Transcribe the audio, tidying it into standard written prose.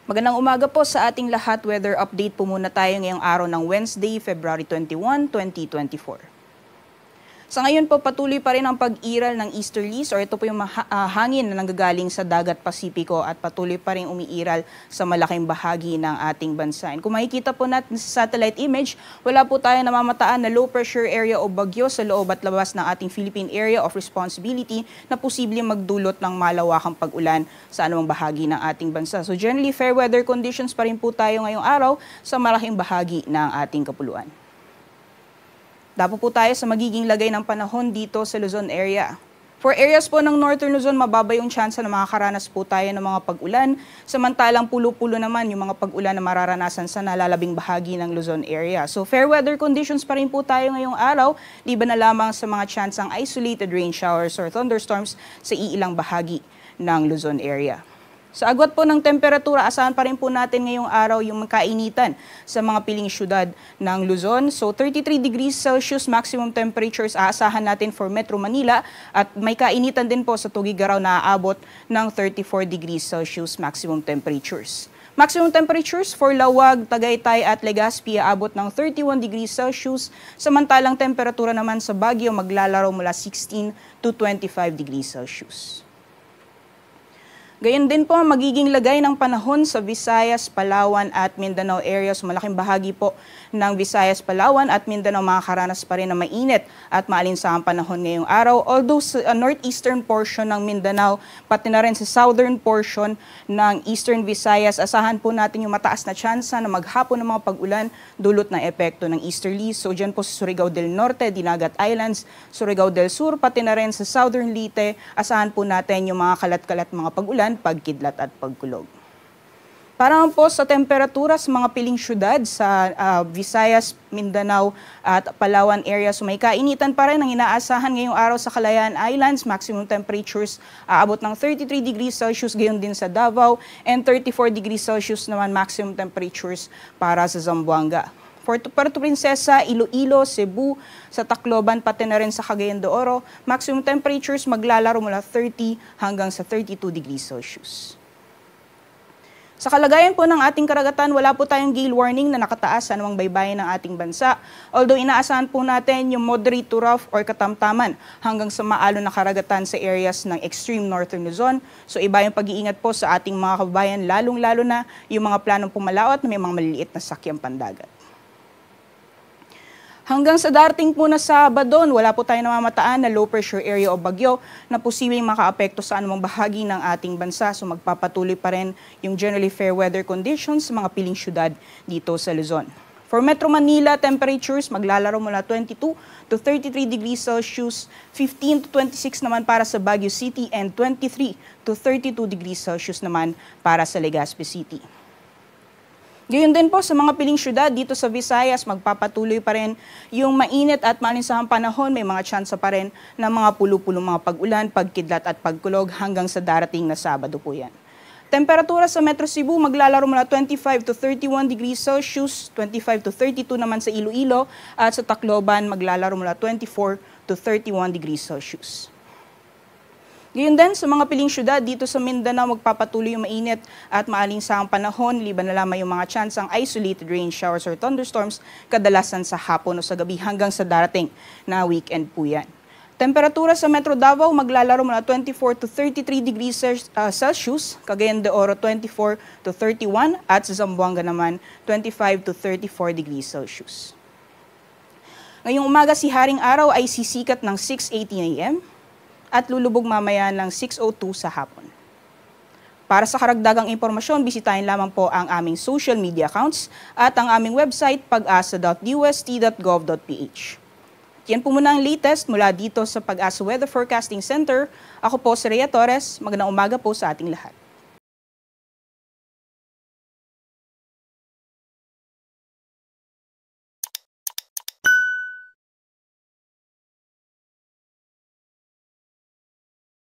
Magandang umaga po sa ating lahat. Weather update po muna tayo ngayong araw ng Wednesday, February 21, 2024. Sa ngayon po, patuloy pa rin ang pag-iral ng easterlies or ito po yung hangin na nanggagaling sa dagat Pasipiko at patuloy pa rin umiiral sa malaking bahagi ng ating bansa. And kung makikita po natin sa satellite image, wala po tayo namamataan na low pressure area o bagyo sa loob at labas ng ating Philippine Area of Responsibility na posibleng magdulot ng malawakang pag-ulan sa anumang bahagi ng ating bansa. So generally, fair weather conditions pa rin po tayo ngayong araw sa malaking bahagi ng ating kapuluan. Dapo po tayo sa magiging lagay ng panahon dito sa Luzon area. For areas po ng Northern Luzon, mababa yung tsansa na makakaranas po tayo ng mga pag-ulan. Samantalang pulo-pulo naman yung mga pag-ulan na mararanasan sa nalalabing bahagi ng Luzon area. So fair weather conditions pa rin po tayo ngayong araw, liban na lamang sa mga tsansang isolated rain showers or thunderstorms sa iilang bahagi ng Luzon area. Sa agwat po ng temperatura, asahan pa rin po natin ngayong araw yung kainitan sa mga piling syudad ng Luzon. So 33 degrees Celsius maximum temperatures aasahan natin for Metro Manila at may kainitan din po sa Tuguegarao na aabot ng 34 degrees Celsius maximum temperatures. Maximum temperatures for Lawag, Tagaytay at Legazpi aabot ng 31 degrees Celsius, samantalang temperatura naman sa Baguio maglalaro mula 16 to 25 degrees Celsius. Gayon din po ang magiging lagay ng panahon sa Visayas, Palawan at Mindanao areas. Malaking bahagi po ng Visayas, Palawan at Mindanao makakaranas pa rin na mainit at maalinsahang panahon ngayong araw. Although sa northeastern portion ng Mindanao, pati na rin sa southern portion ng Eastern Visayas, asahan po natin yung mataas na tsansa na maghapon ng mga pag-ulan dulot ng epekto ng easterlies. So dyan po sa Surigao del Norte, Dinagat Islands, Surigao del Sur, pati na rin sa southern Leyte, asahan po natin yung mga kalat-kalat mga pag-ulan, pagkidlat at pagkulog. Para po sa temperatura sa mga piling syudad sa Visayas, Mindanao at Palawan area, so may kainitan pa rin ang inaasahan ngayong araw sa Kalayaan Islands. Maximum temperatures aabot ng 33 degrees Celsius, gayon din sa Davao, and 34 degrees Celsius naman maximum temperatures para sa Zamboanga. For Puerto Princesa, Iloilo, Cebu, sa Tacloban, pati na rin sa Cagayan de Oro, maximum temperatures maglalaro mula 30 hanggang sa 32 degrees Celsius. Sa kalagayan po ng ating karagatan, wala po tayong gale warning na nakataas sa anumang baybayin ng ating bansa. Although inaasahan po natin yung moderate to rough or katamtaman hanggang sa maalon na karagatan sa areas ng extreme northern Luzon. So iba yung pag-iingat po sa ating mga kababayan, lalong-lalo na yung mga planong pumalaot na may mga maliliit na sakyang pandagat. Hanggang sa darating po na Sabado, wala po tayong namamataan na low pressure area o bagyo na posibleng makaapekto sa anumang bahagi ng ating bansa. So magpapatuloy pa rin yung generally fair weather conditions sa mga piling syudad dito sa Luzon. For Metro Manila, temperatures maglalaro mula 22 to 33 degrees Celsius, 15 to 26 naman para sa Baguio City, and 23 to 32 degrees Celsius naman para sa Legazpi City. Gayon din po sa mga piling syudad dito sa Visayas, magpapatuloy pa rin yung mainit at maalinsahang panahon. May mga tsansa pa rin ng mga pulo-pulo mga pag-ulan, pagkidlat at pagkulog hanggang sa darating na Sabado po yan. Temperatura sa Metro Cebu maglalaro mula 25 to 31 degrees Celsius, 25 to 32 naman sa Iloilo, at sa Tacloban maglalaro mula 24 to 31 degrees Celsius. Ngayon din sa mga piling syudad dito sa Mindanao, magpapatuloy yung mainit at maalinsahang panahon, liban na lamang yung mga tsansang isolated rain showers or thunderstorms, kadalasan sa hapon o sa gabi hanggang sa darating na weekend po yan. Temperatura sa Metro Davao maglalaro mula 24 to 33 degrees Celsius, Cagayan de Oro 24 to 31 at sa Zamboanga naman 25 to 34 degrees Celsius. Ngayong umaga si Haring Araw ay sisikat ng 6:18 a.m. at lulubog mamaya ng 6:02 sa hapon. Para sa karagdagang impormasyon, bisitahin lamang po ang aming social media accounts at ang aming website pag-asa.dust.gov.ph. Yan po muna ang latest mula dito sa Pag-asa Weather Forecasting Center. Ako po si Rhea Torres. Magandang umaga po sa ating lahat.